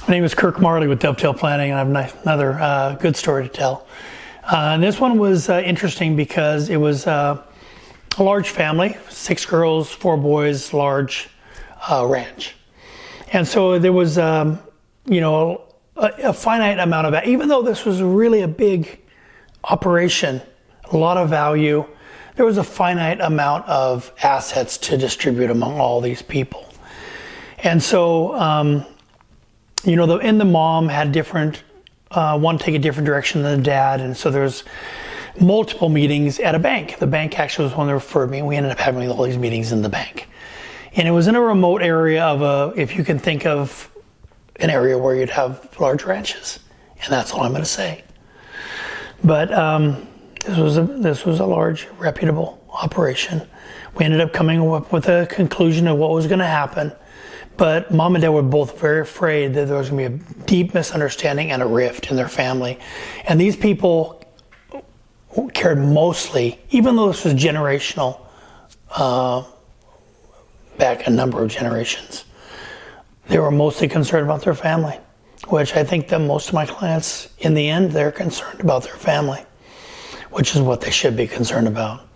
My name is Kirk Marley with Dovetail Planning, and I have another good story to tell. And this one was interesting because it was a large family, 6 girls, 4 boys, large ranch. And so there was, a finite amount of, even though this was really a big operation, a lot of value, there was a finite amount of assets to distribute among all these people. And so, the mom had different, one take a different direction than the dad, and so there's multiple meetings at a bank. The bank actually was one that referred me, and we ended up having all these meetings in the bank. And it was in a remote area of if you can think of an area where you'd have large ranches, and that's all I'm going to say. But this was a large, reputable operation. We ended up coming up with a conclusion of what was going to happen. But mom and dad were both very afraid that there was going to be a deep misunderstanding and a rift in their family. And these people cared mostly, even though this was generational, back a number of generations, they were mostly concerned about their family, which I think that most of my clients, in the end, they're concerned about their family, which is what they should be concerned about.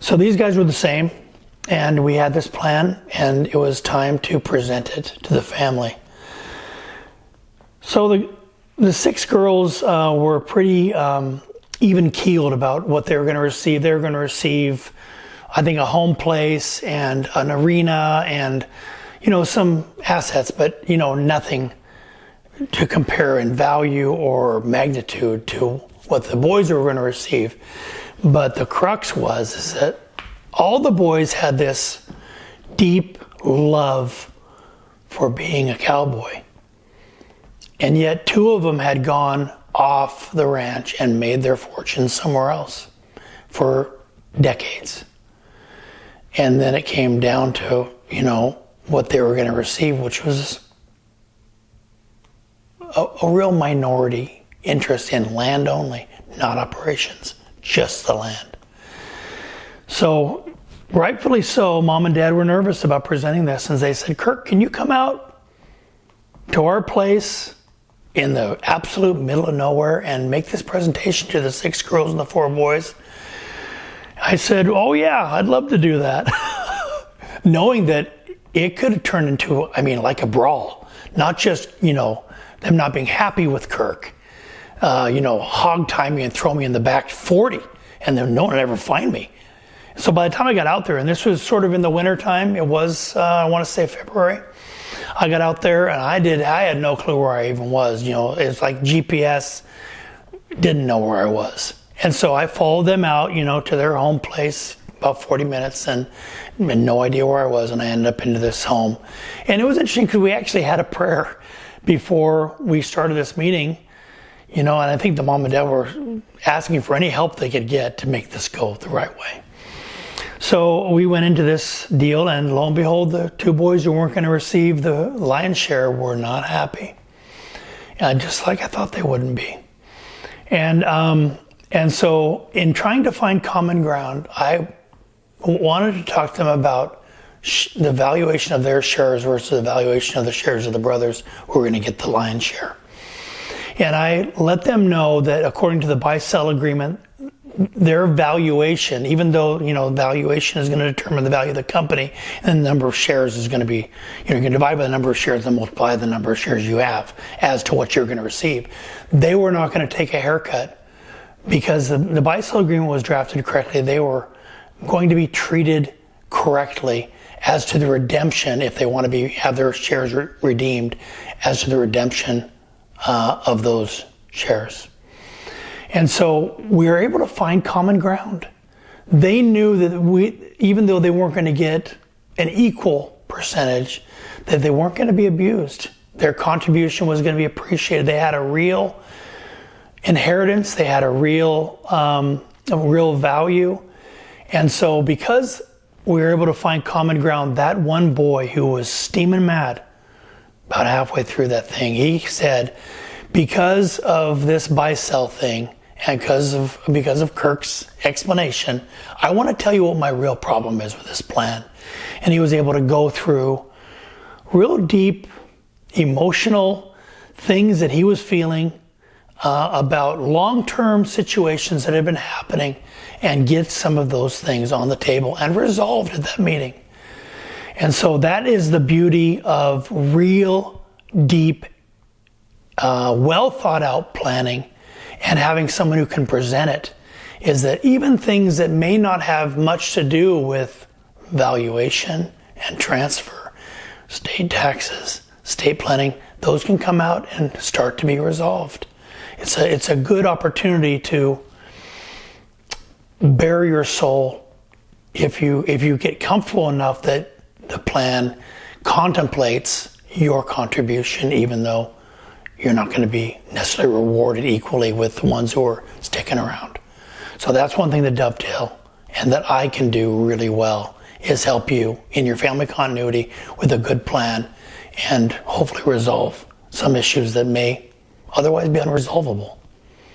So these guys were the same. And we had this plan, and it was time to present it to the family. So the 6 girls were pretty even-keeled about what they were going to receive. They were going to receive, I think, a home place and an arena and, some assets, but, nothing to compare in value or magnitude to what the boys were going to receive. But the crux is that all the boys had this deep love for being a cowboy. And yet 2 of them had gone off the ranch and made their fortunes somewhere else for decades. And then it came down to, what they were going to receive, which was a real minority interest in land only, not operations, just the land. So, rightfully so, mom and dad were nervous about presenting this, and they said, Kirk, can you come out to our place in the absolute middle of nowhere and make this presentation to the 6 girls and the 4 boys? I said, oh yeah, I'd love to do that. Knowing that it could have turned into, like a brawl. Not just, them not being happy with Kirk. Hog tie me and throw me in the back 40, and then no one would ever find me. So by the time I got out there, and this was sort of in the winter time, it was, I want to say February, I got out there and I had no clue where I even was. It's like GPS, didn't know where I was. And so I followed them out, to their home place, about 40 minutes, and had no idea where I was, and I ended up into this home. And it was interesting because we actually had a prayer before we started this meeting, and I think the mom and dad were asking for any help they could get to make this go the right way. So we went into this deal, and lo and behold, the 2 boys who weren't going to receive the lion's share were not happy. Just like I thought they wouldn't be. And so in trying to find common ground, I wanted to talk to them about the valuation of their shares versus the valuation of the shares of the brothers who were going to get the lion's share. And I let them know that according to the buy-sell agreement, their valuation, even though, valuation is going to determine the value of the company, and the number of shares is going to be, you're going to divide by the number of shares and multiply the number of shares you have as to what you're going to receive. They were not going to take a haircut because the buy-sell agreement was drafted correctly. They were going to be treated correctly as to the redemption, if they want to have their shares redeemed, as to the redemption of those shares. And so we were able to find common ground. They knew that even though they weren't going to get an equal percentage, that they weren't going to be abused. Their contribution was going to be appreciated. They had a real inheritance. They had a real value. And so because we were able to find common ground, that one boy who was steaming mad about halfway through that thing, he said, because of this buy-sell thing, and because of Kirk's explanation, I want to tell you what my real problem is with this plan. And he was able to go through real deep emotional things that he was feeling about long-term situations that have been happening, and get some of those things on the table and resolved at that meeting. And so that is the beauty of real, deep, well thought out planning, and having someone who can present it, is that even things that may not have much to do with valuation and transfer, state taxes, estate planning, those can come out and start to be resolved. It's a good opportunity to bare your soul if you get comfortable enough that the plan contemplates your contribution, even though you're not going to be necessarily rewarded equally with the ones who are sticking around. So that's one thing that Dovetail and that I can do really well, is help you in your family continuity with a good plan and hopefully resolve some issues that may otherwise be unresolvable.